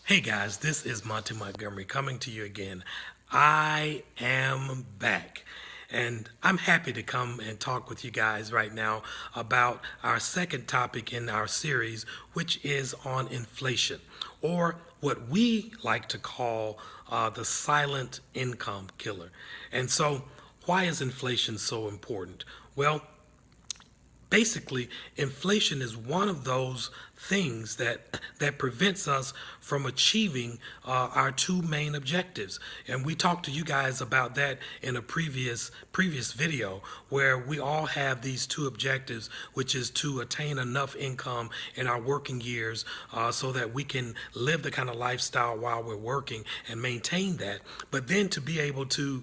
Hey guys, this is Monty Montgomery coming to you again. I am back. And I'm happy to come and talk with you guys right now about our second topic in our series, which is on inflation, or what we like to call the silent income killer. And so, why is inflation so important? Well, basically, inflation is one of those things that prevents us from achieving our two main objectives. And we talked to you guys about that in a previous video, where we all have these two objectives, which is to attain enough income in our working years so that we can live the kind of lifestyle while we're working and maintain that, but then to be able to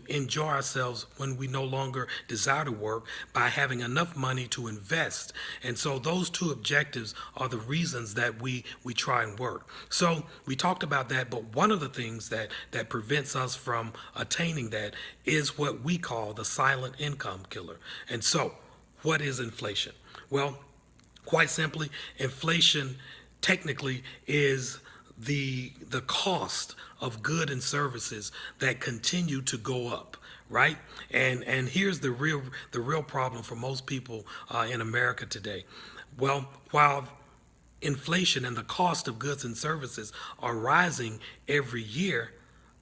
enjoy ourselves when we no longer desire to work by having enough money to invest. And so those two objectives are the reasons that we try and work. So we talked about that, but one of the things that prevents us from attaining that is what we call the silent income killer. And so, what is inflation? Well, quite simply, inflation technically is the cost of goods and services that continue to go up, right? And here's the real problem for most people in America today. Well, while inflation and the cost of goods and services are rising every year,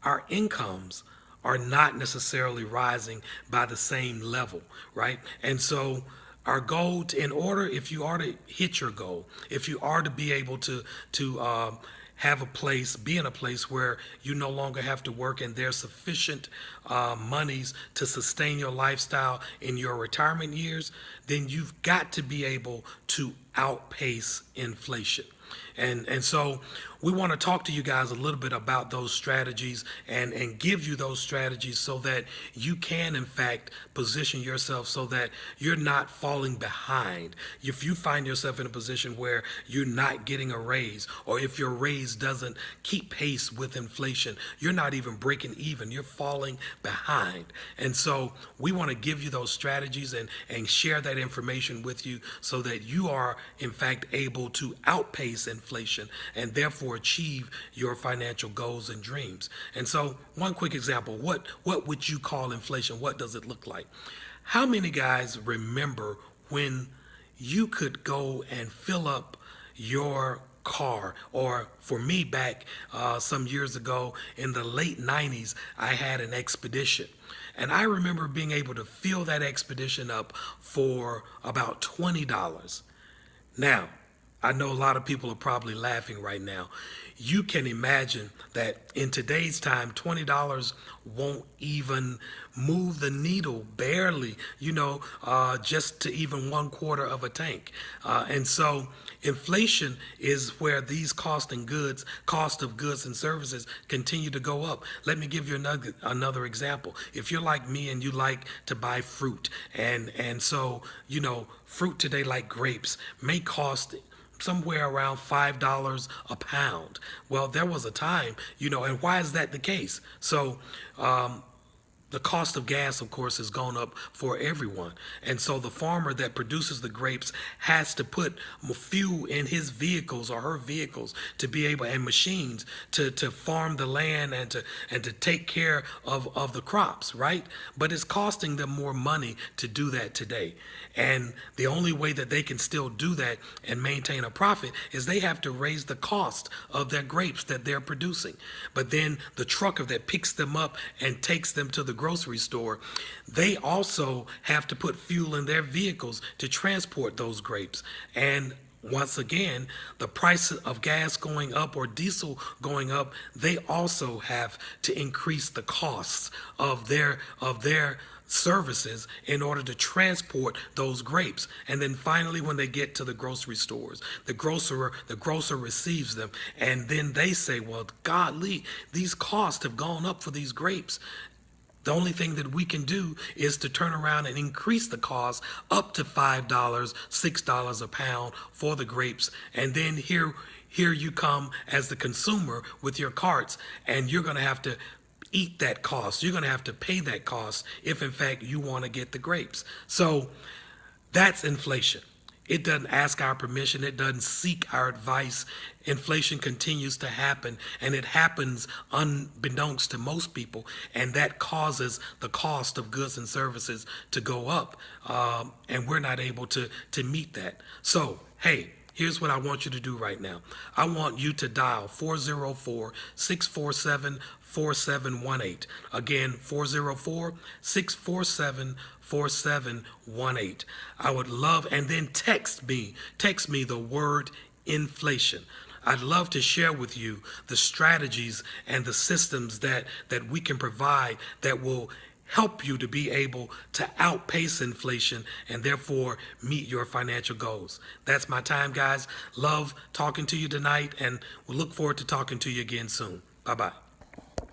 our incomes are not necessarily rising by the same level, right? And so our goal, in order, if you are to hit your goal, if you are to be able to have a place, be in a place where you no longer have to work and there's sufficient monies to sustain your lifestyle in your retirement years, then you've got to be able to outpace inflation. And so we want to talk to you guys a little bit about those strategies and give you those strategies so that you can, in fact, position yourself so that you're not falling behind. If you find yourself in a position where you're not getting a raise, or if your raise doesn't keep pace with inflation, you're not even breaking even, you're falling behind. And so we want to give you those strategies and share that information with you so that you are, in fact, able to outpace inflation and therefore achieve your financial goals and dreams. And so, one quick example, what would you call inflation? What does it look like? How many guys remember when you could go and fill up your car? Or for me, back some years ago in the late 90s, I had an Expedition. And I remember being able to fill that Expedition up for about $20. Now, I know a lot of people are probably laughing right now. You can imagine that in today's time, $20 won't even move the needle, barely, just to even 1/4 of a tank. And so inflation is where these cost of goods and services continue to go up. Let me give you another example. If you're like me and you like to buy fruit, and so, fruit today, like grapes, may cost somewhere around $5 a pound. Well, there was a time, and why is that the case? So, the cost of gas, of course, has gone up for everyone. And so the farmer that produces the grapes has to put fuel in his vehicles or her vehicles to be able, and machines to farm the land and to take care of the crops, right? But it's costing them more money to do that today. And the only way that they can still do that and maintain a profit is they have to raise the cost of their grapes that they're producing. But then the trucker that picks them up and takes them to the grocery store, they also have to put fuel in their vehicles to transport those grapes. And once again, the price of gas going up or diesel going up, they also have to increase the costs of their services in order to transport those grapes. And then finally, when they get to the grocery stores, the grocer receives them, and then they say, well, golly, these costs have gone up for these grapes. The only thing that we can do is to turn around and increase the cost up to $5, $6 a pound for the grapes. And then here you come as the consumer with your carts, and you're going to have to eat that cost. You're going to have to pay that cost if, in fact, you want to get the grapes. So that's inflation. It doesn't ask our permission. It doesn't seek our advice. Inflation continues to happen, and it happens unbeknownst to most people, and that causes the cost of goods and services to go up, and we're not able to meet that. So, hey, here's what I want you to do right now. I want you to dial 404-647-4718. Again, 404-647-4718. I would love, and then text me the word inflation. I'd love to share with you the strategies and the systems that we can provide that will help you to be able to outpace inflation and therefore meet your financial goals. That's my time, guys. Love talking to you tonight, and we'll look forward to talking to you again soon. Bye-bye.